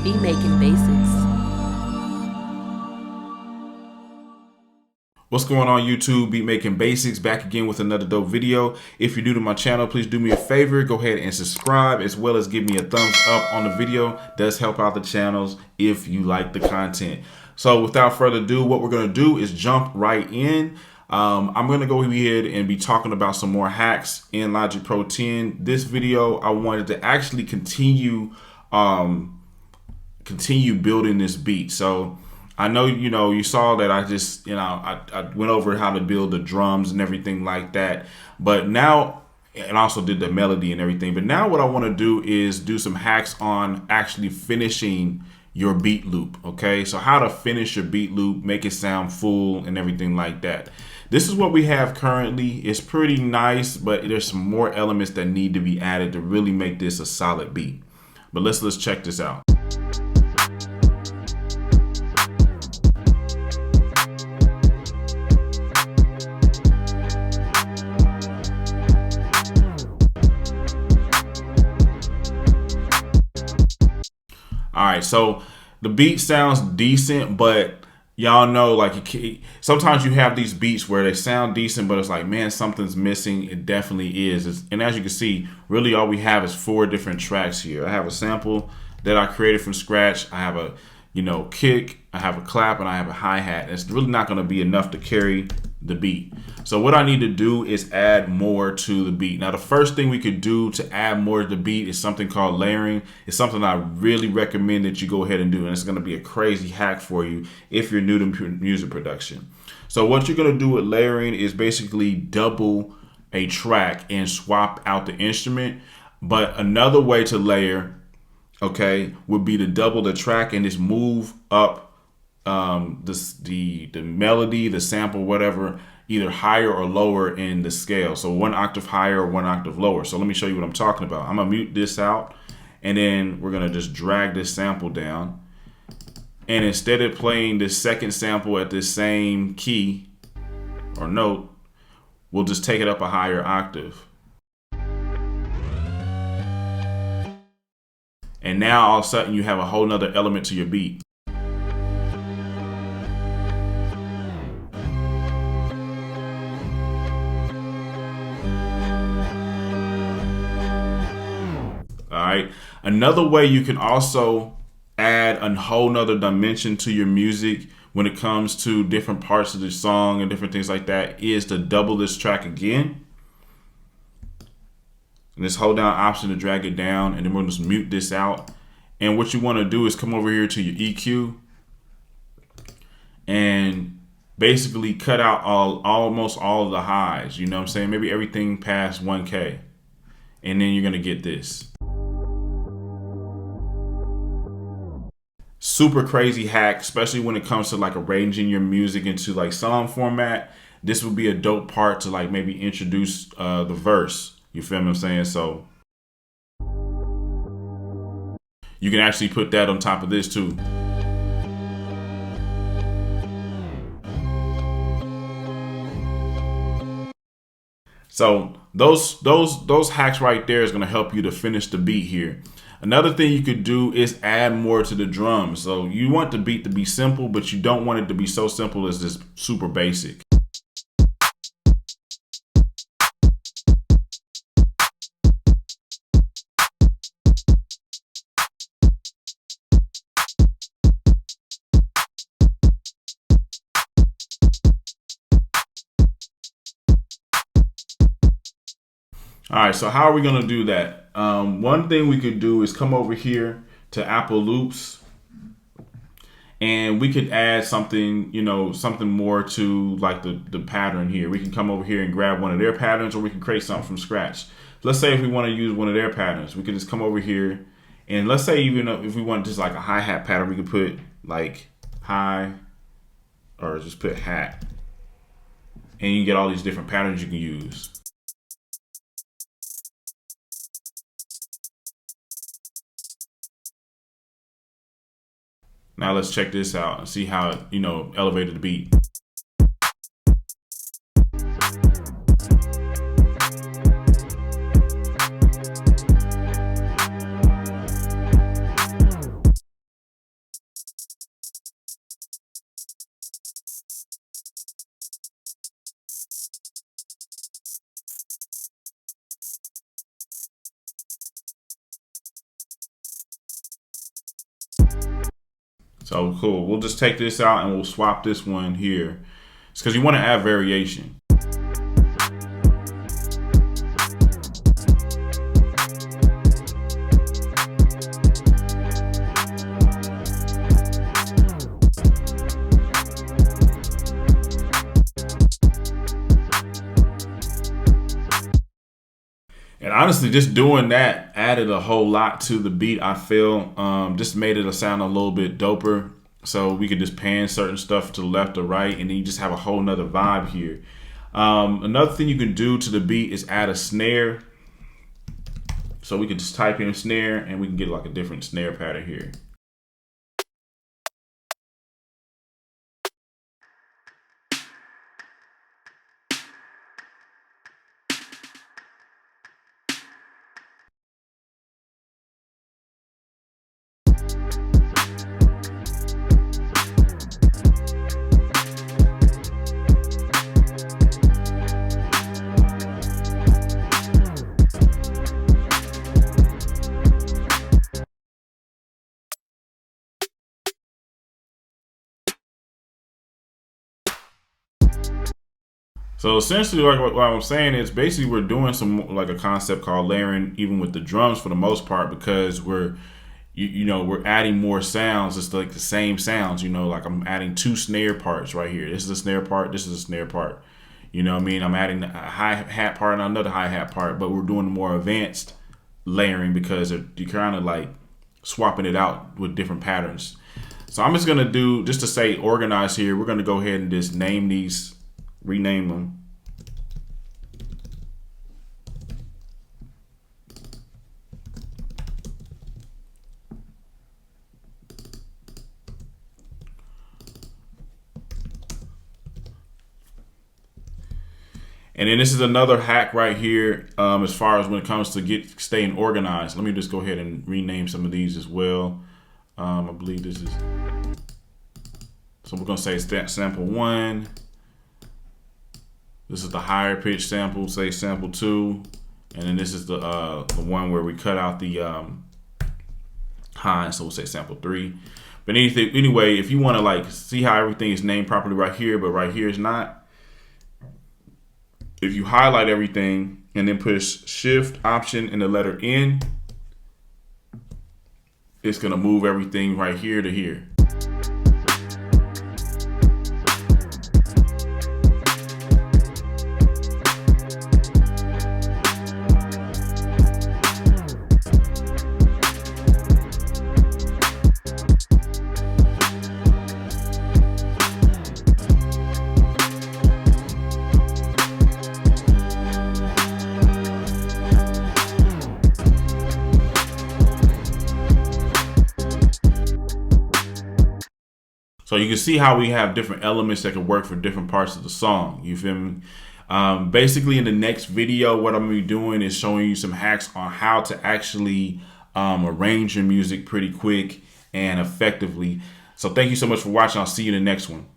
Beatmaking Basics. What's going on YouTube? Beatmaking Basics back again with another dope video. If you're new to my channel, please do me a favor, go ahead and subscribe, as well as give me a thumbs up on the video. It does help out the channels if you like the content. So without further ado, what we're going to do is jump right in. I'm going to go ahead and be talking about some more hacks in Logic Pro 10. This video, I wanted to actually continue building this beat. So I know, you saw that I just, I went over how to build the drums and everything like that. But now, and also did the melody and everything. But now what I want to do is do some hacks on actually finishing your beat loop. Okay, so how to finish your beat loop, make it sound full and everything like that. This is what we have currently. It's pretty nice, but there's some more elements that need to be added to really make this a solid beat. But let's check this out. All right, so the beat sounds decent, but y'all know, like, sometimes you have these beats where they sound decent, but it's like, man, something's missing. It definitely is. And as you can see, really all we have is 4 different tracks here. I have a sample that I created from scratch. I have a, kick, I have a clap, and I have a hi-hat. It's really not going to be enough to carry the beat. So what I need to do is add more to the beat. Now, the first thing we could do to add more to the beat is something called layering. It's something I really recommend that you go ahead and do, and it's going to be a crazy hack for you if you're new to music production. So what you're going to do with layering is basically double a track and swap out the instrument. But another way to layer, okay, would be to double the track and just move up the melody, the sample, whatever, either higher or lower in the scale. So 1 octave higher or 1 octave lower. So let me show you what I'm talking about. I'm gonna mute this out, and then we're gonna just drag this sample down. And instead of playing this second sample at this same key or note, we'll just take it up a higher octave. And now all of a sudden you have a whole nother element to your beat. All right. Another way you can also add a whole nother dimension to your music when it comes to different parts of the song and different things like that is to double this track again. And just hold down Option to drag it down, and then we'll just mute this out. And what you want to do is come over here to your EQ and basically cut out almost all of the highs. You know what I'm saying? Maybe everything past 1K. And then you're going to get this. Super crazy hack, especially when it comes to like arranging your music into like song format. This would be a dope part to like maybe introduce the verse. You feel what I'm saying? So you can actually put that on top of this too. So those hacks right there is going to help you to finish the beat here. Another thing you could do is add more to the drums. So you want the beat to be simple, but you don't want it to be so simple as just super basic. All right, so how are we going to do that? One thing we could do is come over here to Apple Loops, and we could add something, something more to like the pattern here. We can come over here and grab one of their patterns, or we can create something from scratch. Let's say if we want to use one of their patterns, we can just come over here, and let's say even if we want just like a hi-hat pattern, we could put like hi, or just put hat, and you get all these different patterns you can use. Now let's check this out and see how it, elevated the beat. So cool. We'll just take this out and we'll swap this one here. It's because you want to add variation. And honestly, just doing that added a whole lot to the beat, I feel. Just made it sound a little bit doper. So we could just pan certain stuff to the left or right, and then you just have a whole nother vibe here. Another thing you can do to the beat is add a snare. So we could just type in snare, and we can get like a different snare pattern here. So essentially, like what I'm saying is basically we're doing some like a concept called layering, even with the drums for the most part, because we're we're adding more sounds. It's like the same sounds. Like I'm adding two snare parts right here. This is a snare part. This is a snare part. You know what I mean? I'm adding a hi-hat part and another hi-hat part, but we're doing more advanced layering because you're kind of like swapping it out with different patterns. So I'm just gonna do, just to say organize here, we're gonna go ahead and just name these. Rename them. And then this is another hack right here, as far as when it comes to staying organized. Let me just go ahead and rename some of these as well. I believe this is, so we're gonna say sample 1. This is the higher pitch sample, say sample 2, and then this is the one where we cut out the high, so we'll say sample 3. But anyway, if you want to like see how everything is named properly right here, but right here is not, if you highlight everything and then push Shift, Option, and the letter N, it's gonna move everything right here to here. So you can see how we have different elements that can work for different parts of the song. You feel me? Basically, in the next video, what I'm gonna be doing is showing you some hacks on how to actually arrange your music pretty quick and effectively. So thank you so much for watching. I'll see you in the next one.